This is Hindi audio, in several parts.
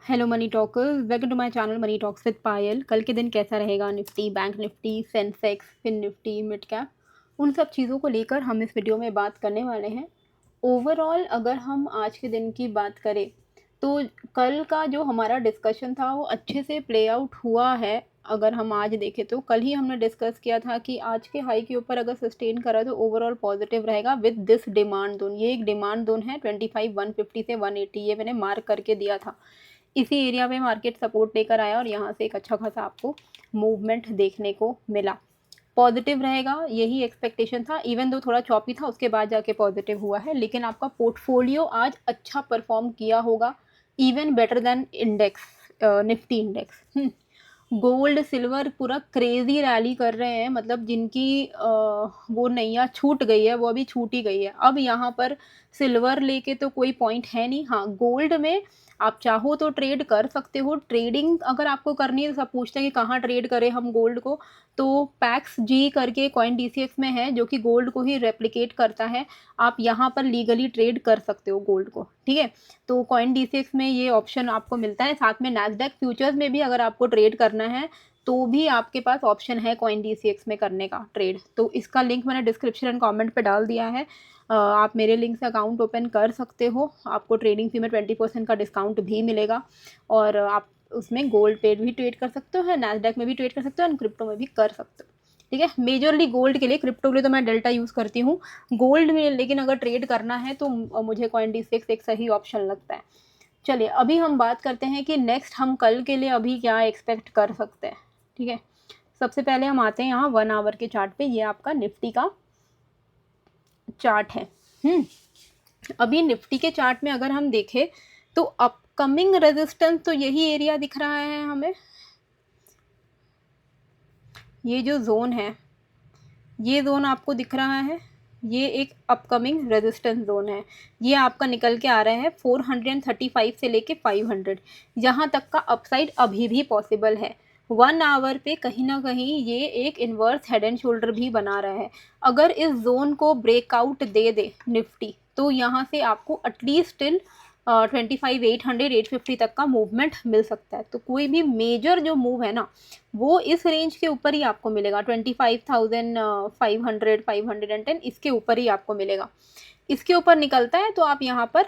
Hello money talkers, welcome to my channel money talks with Payal. कल के दिन कैसा रहेगा Nifty, bank Nifty, Sensex, Fin Nifty, mid cap, उन सब चीज़ों को लेकर हम इस वीडियो में बात करने वाले हैं। ओवरऑल अगर हम आज के दिन की बात करें तो कल का जो हमारा डिस्कशन था वो अच्छे से प्ले आउट हुआ है। अगर हम आज देखें तो कल ही हमने डिस्कस किया था कि आज के हाई के ऊपर अगर सस्टेन करा तो ओवरऑल पॉजिटिव रहेगा विद दिस डिमांड जोन। ये एक डिमांड जोन है 25,150 से 180, ये मैंने मार्क करके दिया था। इसी एरिया में मार्केट सपोर्ट लेकर आया और यहाँ से एक अच्छा खासा आपको मूवमेंट देखने को मिला। पॉजिटिव रहेगा यही एक्सपेक्टेशन था, इवन दो थोड़ा चॉपी था उसके बाद जाके पॉजिटिव हुआ है। लेकिन आपका पोर्टफोलियो आज अच्छा परफॉर्म किया होगा, even better than index, Nifty index. Gold silver पूरा क्रेजी रैली कर रहे हैं, मतलब जिनकी वो नैया छूट गई है वो अभी छूट ही गई है। अब यहाँ पर सिल्वर लेके तो कोई पॉइंट है नहीं। हाँ, गोल्ड में आप चाहो तो ट्रेड कर सकते हो। ट्रेडिंग अगर आपको करनी है तो सब पूछते हैं कि कहाँ ट्रेड करें हम गोल्ड को, तो पैक्स जी करके कॉइन डीसीएक्स में है जो कि गोल्ड को ही रेप्लिकेट करता है। आप यहाँ पर लीगली ट्रेड कर सकते हो गोल्ड को, ठीक है। तो कॉइन डीसीएक्स में ये ऑप्शन आपको मिलता है। साथ में नैस्डैक फ्यूचर्स में भी अगर आपको ट्रेड करना है तो भी आपके पास ऑप्शन है कॉइन डीसीएक्स में करने का ट्रेड। तो इसका लिंक मैंने डिस्क्रिप्शन एंड कमेंट पे डाल दिया है। आप मेरे लिंक से अकाउंट ओपन कर सकते हो। आपको ट्रेडिंग फी में 20% का डिस्काउंट भी मिलेगा और आप उसमें गोल्ड पे भी ट्रेड कर सकते हो, नैस्डैक में भी ट्रेड कर सकते हो और क्रिप्टो में भी कर सकते हो, ठीक है। मेजरली गोल्ड के लिए, क्रिप्टो के लिए तो मैं डेल्टा यूज़ करती हूँ। गोल्ड में लेकिन अगर ट्रेड करना है तो मुझे कॉइन डीसीएक्स एक सही ऑप्शन लगता है। चलिए अभी हम बात करते हैं कि नेक्स्ट हम कल के लिए अभी क्या एक्सपेक्ट कर सकते हैं, ठीक है। सबसे पहले हम आते हैं यहाँ 1 आवर के चार्ट पे। ये आपका निफ्टी का चार्ट है। अभी निफ्टी के चार्ट में अगर हम देखें तो अपकमिंग रेजिस्टेंस तो यही एरिया दिख रहा है हमें। ये जो जोन है, ये जोन आपको दिख रहा है, ये एक अपकमिंग रेजिस्टेंस जोन है। ये आपका निकल के आ रहा है 435 से लेके 500, यहाँ तक का अपसाइड अभी भी पॉसिबल है। 1 आवर पे कहीं ना कहीं ये एक इन्वर्स हेड एंड शोल्डर भी बना रहा है। अगर इस जोन को ब्रेकआउट दे दे निफ्टी तो यहाँ से आपको एटलीस्ट टिल 25,800 850 तक का मूवमेंट मिल सकता है। तो कोई भी मेजर जो मूव है ना वो इस रेंज के ऊपर ही आपको मिलेगा। 25,500 510 इसके ऊपर ही आपको मिलेगा। इसके ऊपर निकलता है तो आप यहाँ पर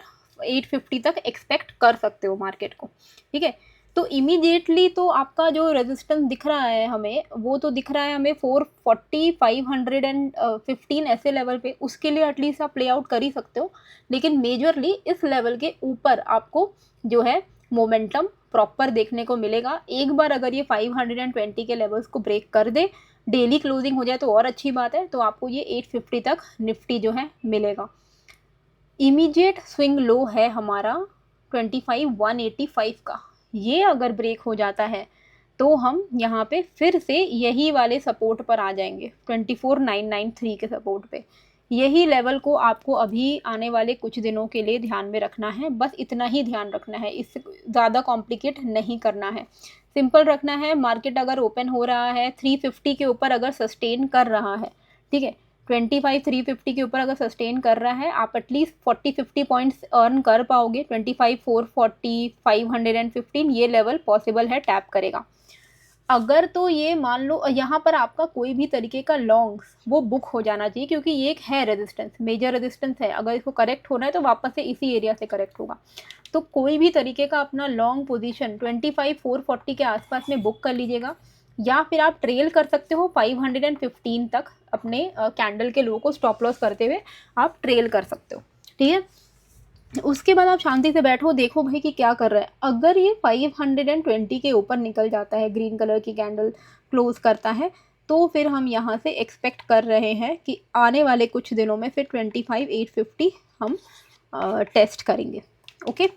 850 तक एक्सपेक्ट कर सकते हो मार्केट को, ठीक है। तो इमीडिएटली तो आपका जो रेजिस्टेंस दिख रहा है हमें, वो तो दिख रहा है हमें 440 515 ऐसे लेवल पे। उसके लिए एटलीस्ट आप प्ले आउट कर ही सकते हो। लेकिन मेजरली इस लेवल के ऊपर आपको जो है मोमेंटम प्रॉपर देखने को मिलेगा। एक बार अगर ये 520 के लेवल्स को ब्रेक कर दे, डेली क्लोजिंग हो जाए तो और अच्छी बात है, तो आपको ये 850 तक निफ्टी जो है मिलेगा। इमीडिएट स्विंग लो है हमारा 25,185 का। ये अगर ब्रेक हो जाता है तो हम यहाँ पे फिर से यही वाले सपोर्ट पर आ जाएंगे, 24,993 के सपोर्ट पे। यही लेवल को आपको अभी आने वाले कुछ दिनों के लिए ध्यान में रखना है। बस इतना ही ध्यान रखना है, इससे ज़्यादा कॉम्प्लिकेट नहीं करना है, सिंपल रखना है। मार्केट अगर ओपन हो रहा है 350 के ऊपर अगर सस्टेन कर रहा है, ठीक है, 25,350 के ऊपर अगर सस्टेन कर रहा है, आप एटलीस्ट 40-50 पॉइंट्स अर्न कर पाओगे। 25,440 515 ये लेवल पॉसिबल है, टैप करेगा अगर। तो ये मान लो यहाँ पर आपका कोई भी तरीके का लॉन्ग्स वो बुक हो जाना चाहिए, क्योंकि ये एक है रेजिस्टेंस, मेजर रेजिस्टेंस है। अगर इसको करेक्ट होना है तो वापस से इसी एरिया से करेक्ट होगा। तो कोई भी तरीके का अपना लॉन्ग पोजीशन 25,440 के आसपास में बुक कर लीजिएगा, या फिर आप ट्रेल कर सकते हो 515 तक। अपने कैंडल के लो को स्टॉप लॉस करते हुए आप ट्रेल कर सकते हो, ठीक है। उसके बाद आप शांति से बैठो, देखो भाई कि क्या कर रहा है। अगर ये 520 के ऊपर निकल जाता है, ग्रीन कलर की कैंडल क्लोज करता है, तो फिर हम यहाँ से एक्सपेक्ट कर रहे हैं कि आने वाले कुछ दिनों में फिर 25,850 हम टेस्ट करेंगे, ओके।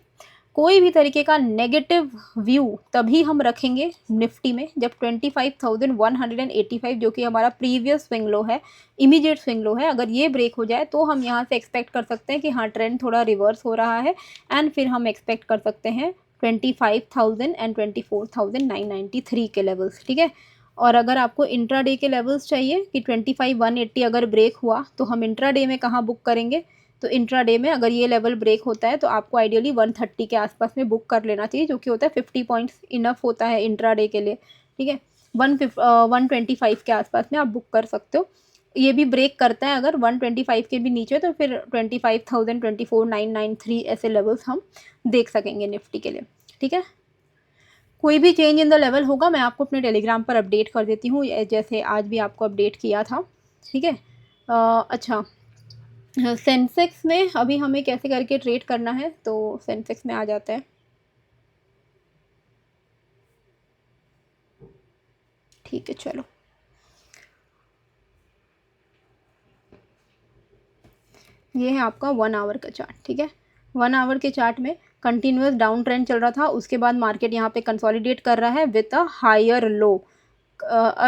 कोई भी तरीके का नेगेटिव व्यू तभी हम रखेंगे निफ्टी में जब 25,185 जो कि हमारा प्रीवियस स्विंग लो है, इमीडिएट स्विंग लो है, अगर ये ब्रेक हो जाए तो हम यहाँ से एक्सपेक्ट कर सकते हैं कि हाँ ट्रेंड थोड़ा रिवर्स हो रहा है। एंड फिर हम एक्सपेक्ट कर सकते हैं 25,000 एंड 24,993 के लेवल्स, ठीक है। और अगर आपको इंट्राडे के लेवल्स चाहिए कि 25,180 अगर ब्रेक हुआ तो हम इंट्राडे में कहाँ बुक करेंगे, तो इंट्राडे में अगर ये लेवल ब्रेक होता है तो आपको आइडियली 130 के आसपास में बुक कर लेना चाहिए, जो कि होता है 50 पॉइंट्स इनफ होता है इंट्राडे के लिए, ठीक है। 125 के आसपास में आप बुक कर सकते हो। ये भी ब्रेक करता है अगर 125 के भी नीचे, तो फिर 25,000, 24,993 ऐसे लेवल्स हम देख सकेंगे निफ्टी के लिए, ठीक है। कोई भी चेंज इन द लेवल होगा मैं आपको अपने टेलीग्राम पर अपडेट कर देती हूँ, जैसे आज भी आपको अपडेट किया था, ठीक है। अच्छा, सेंसेक्स में अभी हमें कैसे करके ट्रेड करना है, तो सेंसेक्स में आ जाता है, ठीक है। चलो, ये है आपका 1 आवर का चार्ट, ठीक है। 1 आवर के चार्ट में कंटिन्यूस डाउन ट्रेंड चल रहा था, उसके बाद मार्केट यहाँ पे कंसोलिडेट कर रहा है विथ अ हायर लो।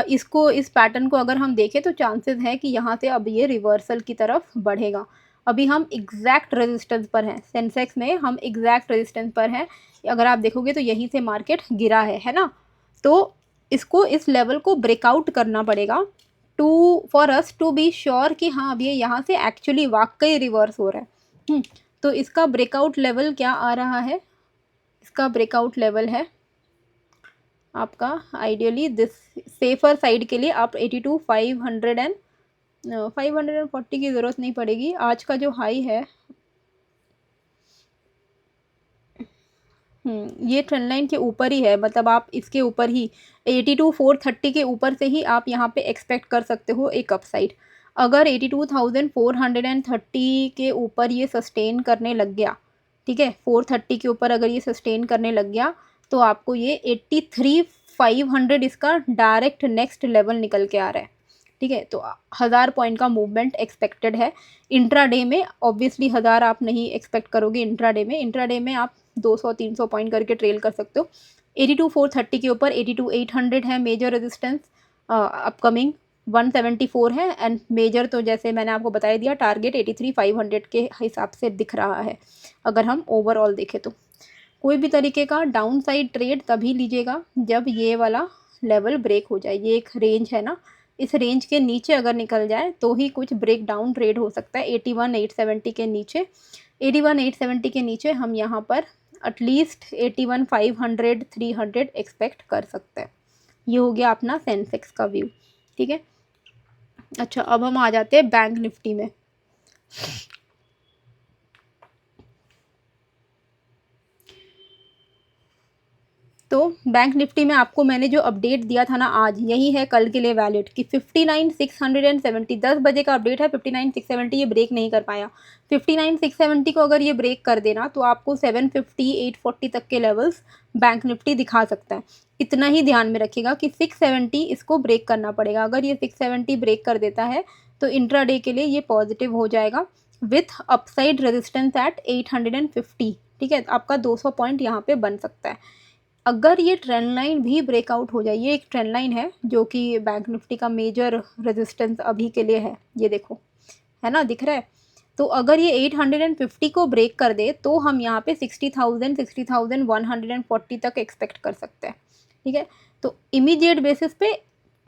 इसको, इस पैटर्न को अगर हम देखें तो चांसेस है कि यहाँ से अब ये रिवर्सल की तरफ बढ़ेगा। अभी हम एग्जैक्ट रेजिस्टेंस पर हैं, सेंसेक्स में हम एग्जैक्ट रेजिस्टेंस पर हैं। अगर आप देखोगे तो यहीं से मार्केट गिरा है ना। तो इसको, इस लेवल को ब्रेकआउट करना पड़ेगा to for us to be sure कि हाँ अब ये यहाँ से एक्चुअली वाकई रिवर्स हो रहा है। तो इसका ब्रेकआउट लेवल क्या आ रहा है, इसका ब्रेकआउट लेवल है आपका आइडियली दिस, सेफर साइड के लिए आप 82,500 एंड 540 की ज़रूरत नहीं पड़ेगी। आज का जो हाई है, ये ट्रेंड लाइन के ऊपर ही है, मतलब आप इसके ऊपर ही 82,430 के ऊपर से ही आप यहाँ पे एक्सपेक्ट कर सकते हो एक अपसाइड। अगर 82,430 के ऊपर ये सस्टेन करने लग गया, ठीक है, 430 के ऊपर अगर ये सस्टेन करने लग गया तो आपको ये 83,500 इसका डायरेक्ट नेक्स्ट लेवल निकल के आ रहा है, ठीक है। तो 1000 पॉइंट का मूवमेंट एक्सपेक्टेड है इंट्राडे में। ऑब्वियसली 1000 आप नहीं एक्सपेक्ट करोगे इंट्राडे में, इंट्राडे में आप 200-300 पॉइंट करके ट्रेल कर सकते हो। 82,430 के ऊपर 82,800 है मेजर रेजिस्टेंस, अपकमिंग 174 है, एंड मेजर तो जैसे मैंने आपको बता दिया टारगेट 83,500 के हिसाब से दिख रहा है अगर हम ओवरऑल देखें तो। कोई भी तरीके का डाउन साइड ट्रेड तभी लीजिएगा जब ये वाला लेवल ब्रेक हो जाए। ये एक रेंज है ना, इस रेंज के नीचे अगर निकल जाए तो ही कुछ ब्रेक डाउन ट्रेड हो सकता है। 81,870 के नीचे, 81,870 के नीचे हम यहाँ पर एटलीस्ट 81,500, 300 एक्सपेक्ट कर सकते हैं। ये हो गया अपना सेंसेक्स का व्यू, ठीक है। अच्छा, अब हम आ जाते हैं बैंक निफ्टी में। तो बैंक निफ्टी में आपको मैंने जो अपडेट दिया था ना आज, यही है कल के लिए वैलिड कि 59,670, 10 बजे का अपडेट है। 59,670 ये ब्रेक नहीं कर पाया। 59,670 को अगर ये ब्रेक कर देना तो आपको 750, 840 तक के लेवल्स बैंक निफ्टी दिखा सकता है। इतना ही ध्यान में रखिएगा कि 670 इसको ब्रेक करना पड़ेगा। अगर ये 670 ब्रेक कर देता है तो इंट्राडे के लिए ये पॉजिटिव हो जाएगा विथ अपसाइड रेजिस्टेंस एट 850, ठीक है। आपका 200 पॉइंट यहाँ पे बन सकता है। अगर ये ट्रेंड लाइन भी ब्रेकआउट हो जाए, ये एक ट्रेंड लाइन है जो कि बैंक निफ्टी का मेजर रेजिस्टेंस अभी के लिए है, ये देखो, है ना, दिख रहा है। तो अगर ये 850 को ब्रेक कर दे तो हम यहाँ पे 60,000, 60,140 तक एक्सपेक्ट कर सकते हैं, ठीक है। तो इमीडिएट बेसिस पे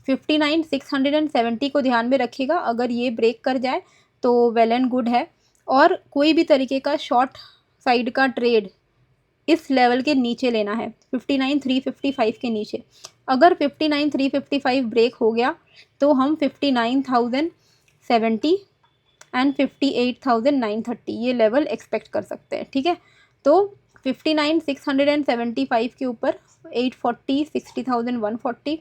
59,670 को ध्यान में रखिएगा। अगर ये ब्रेक कर जाए तो वेल एंड गुड है। और कोई भी तरीके का शॉर्ट साइड का ट्रेड इस लेवल के नीचे लेना है, 59,355 के नीचे। अगर 59,355 ब्रेक हो गया तो हम 59,070 एंड 58,930 ये लेवल एक्सपेक्ट कर सकते हैं, ठीक है। तो 59,675 के ऊपर 840, 60,140,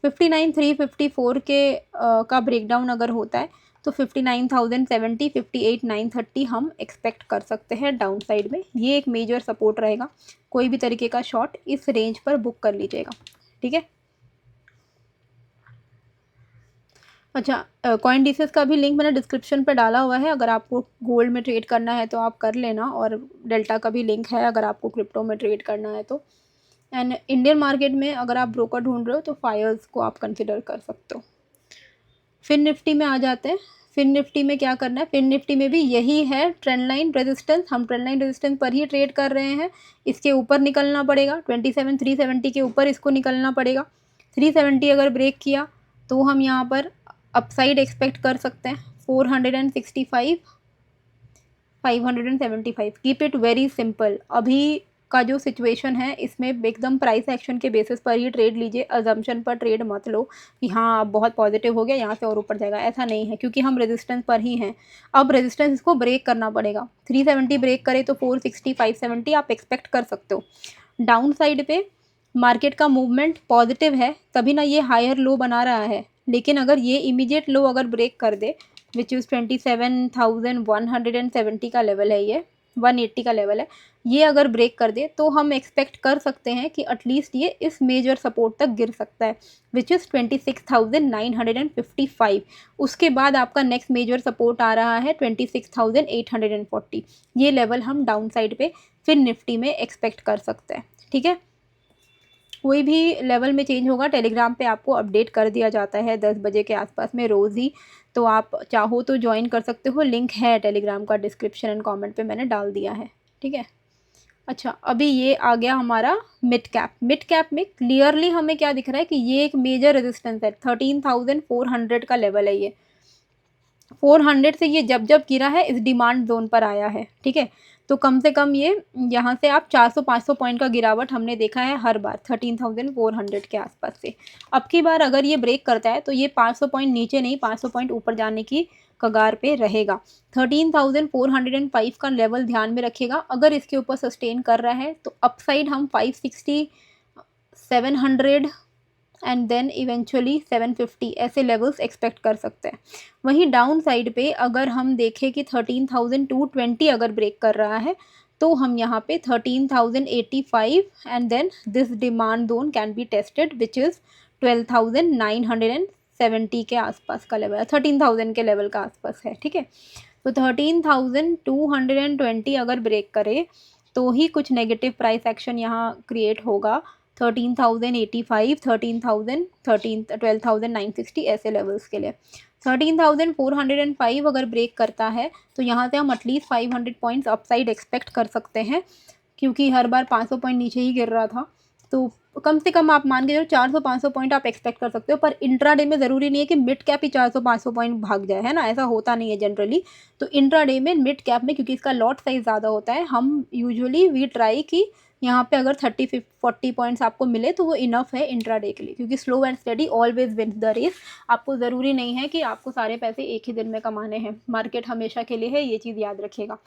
59,354 के का ब्रेकडाउन अगर होता है तो 59,070, 58,930 हम एक्सपेक्ट कर सकते हैं डाउन साइड में। ये एक मेजर सपोर्ट रहेगा। कोई भी तरीके का शॉर्ट इस रेंज पर बुक कर लीजिएगा, ठीक है। अच्छा, कॉइनडिसेस का भी लिंक मैंने डिस्क्रिप्शन पर डाला हुआ है। अगर आपको गोल्ड में ट्रेड करना है तो आप कर लेना, और डेल्टा का भी लिंक है अगर आपको क्रिप्टो में ट्रेड करना है तो। एंड इंडियन मार्केट में अगर आप ब्रोकर ढूंढ रहे हो तो फायर्स को आप कंसिडर कर सकते हो। फिन निफ्टी में आ जाते हैं। फिन निफ्टी में क्या करना है, फिन निफ्टी में भी यही है ट्रेंड लाइन रेजिस्टेंस। हम ट्रेंड लाइन रेजिस्टेंस पर ही ट्रेड कर रहे हैं। इसके ऊपर निकलना पड़ेगा, 27,370 के ऊपर इसको निकलना पड़ेगा। 370 अगर ब्रेक किया तो हम यहाँ पर अपसाइड एक्सपेक्ट कर सकते हैं 465 575। Keep it very simple. अभी का जो सिचुएशन है इसमें एकदम प्राइस एक्शन के बेसिस पर ही ट्रेड लीजिए, अजम्पशन पर ट्रेड मत लो कि हाँ अब बहुत पॉजिटिव हो गया यहाँ से और ऊपर जाएगा, ऐसा नहीं है, क्योंकि हम रेजिस्टेंस पर ही हैं। अब रेजिस्टेंस इसको ब्रेक करना पड़ेगा। 370 ब्रेक करे तो 460 570 आप एक्सपेक्ट कर सकते हो। डाउन साइड पे मार्केट का मूवमेंट पॉजिटिव है, तभी ना ये हायर लो बना रहा है। लेकिन अगर ये इमीडिएट लो अगर ब्रेक कर दे, विच इज़ 27,170 का लेवल है, ये 180 का लेवल है, ये अगर ब्रेक कर दे तो हम एक्सपेक्ट कर सकते हैं कि एटलीस्ट ये इस मेजर सपोर्ट तक गिर सकता है, विच इज़ 26,955। उसके बाद आपका नेक्स्ट मेजर सपोर्ट आ रहा है 26,840। ये लेवल हम डाउन साइड पे फिर निफ्टी में एक्सपेक्ट कर सकते हैं। ठीक है, कोई भी लेवल में चेंज होगा टेलीग्राम पे आपको अपडेट कर दिया जाता है 10 बजे के आसपास में रोज़ ही, तो आप चाहो तो ज्वाइन कर सकते हो। लिंक है टेलीग्राम का डिस्क्रिप्शन एंड कमेंट पे मैंने डाल दिया है। ठीक है, अच्छा अभी ये आ गया हमारा मिड कैप। मिड कैप में क्लियरली हमें क्या दिख रहा है कि ये एक मेजर रेजिस्टेंस है, 13,400 का लेवल है ये। 400 से ये जब जब गिरा है इस डिमांड जोन पर आया है। ठीक है, तो कम से कम ये यहाँ से आप 400-500 पॉइंट का गिरावट हमने देखा है हर बार 13,400 के आसपास से। अब की बार अगर ये ब्रेक करता है तो ये 500 पॉइंट नीचे नहीं, 500 पॉइंट ऊपर जाने की कगार पे रहेगा। 13,405 का लेवल ध्यान में रखिएगा। अगर इसके ऊपर सस्टेन कर रहा है तो अपसाइड हम 560, 700 एंड देन इवेंचुअली 750 ऐसे लेवल्स एक्सपेक्ट कर सकते हैं। वहीं डाउन साइड पे अगर हम देखें कि 13,220 अगर ब्रेक कर रहा है तो हम यहाँ पे 13,085 and then this demand zone can be tested which is 12,970 के आसपास का लेवल है, 13,000 के लेवल का आसपास है। ठीक है, तो 13,220 अगर ब्रेक करे तो ही कुछ नेगेटिव प्राइस एक्शन यहाँ क्रिएट होगा। 13,085, 12,960 ऐसे लेवल्स के लिए। 13,405 अगर ब्रेक करता है तो यहाँ से हम एटलीस्ट 500 पॉइंट्स अपसाइड एक्सपेक्ट कर सकते हैं, क्योंकि हर बार 500 पॉइंट नीचे ही गिर रहा था। तो कम से कम आप मान के चलो 400-500 पॉइंट आप एक्सपेक्ट कर सकते हो। पर इंट्राडे में ज़रूरी नहीं है कि मिड कैप ही 400-500 पॉइंट भाग जाए, है ना, ऐसा होता नहीं है जनरली। तो इंट्राडे में मिड कैप में क्योंकि इसका लॉट साइज ज़्यादा होता है, हम यूजुअली वी ट्राई कि यहाँ पे अगर 30-40 पॉइंट्स आपको मिले तो वो इनफ है इंट्राडे के लिए, क्योंकि slow and steady always wins the race. आपको ज़रूरी नहीं है कि आपको सारे पैसे एक ही दिन में कमाने हैं, मार्केट हमेशा के लिए है, ये चीज़ याद रखिएगा।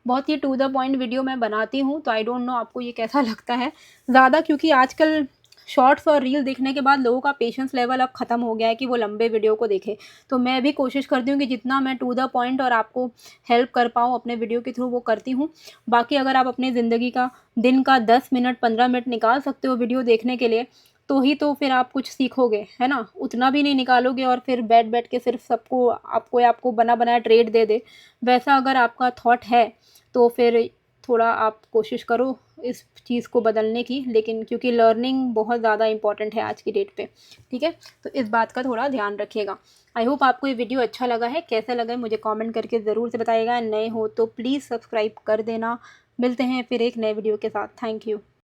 बहुत ही टू द पॉइंट वीडियो मैं बनाती हूँ, तो आई डोंट नो आपको ये कैसा लगता है ज़्यादा, क्योंकि आजकल शॉर्ट्स और रील देखने के बाद लोगों का पेशेंस लेवल अब ख़त्म हो गया है कि वो लंबे वीडियो को देखे। तो मैं भी कोशिश करती हूँ कि जितना मैं टू द पॉइंट और आपको हेल्प कर पाऊँ अपने वीडियो के थ्रू वो करती हूँ। बाकी अगर आप अपनी ज़िंदगी का दिन का 10 मिनट 15 मिनट निकाल सकते हो वीडियो देखने के लिए, तो ही तो फिर आप कुछ सीखोगे, है ना। उतना भी नहीं निकालोगे और फिर बैठ के सिर्फ सबको आपको बना बनाया ट्रेड दे दे, वैसा अगर आपका थॉट है तो फिर थोड़ा आप कोशिश करो इस चीज़ को बदलने की। लेकिन क्योंकि लर्निंग बहुत ज़्यादा इंपॉर्टेंट है आज की डेट पे, ठीक है, तो इस बात का थोड़ा ध्यान रखिएगा। आई होप आपको ये वीडियो अच्छा लगा है। कैसा लगा है मुझे कमेंट करके ज़रूर से बताइएगा। नए हो तो प्लीज़ सब्सक्राइब कर देना। मिलते हैं फिर एक नए वीडियो के साथ। Thank you.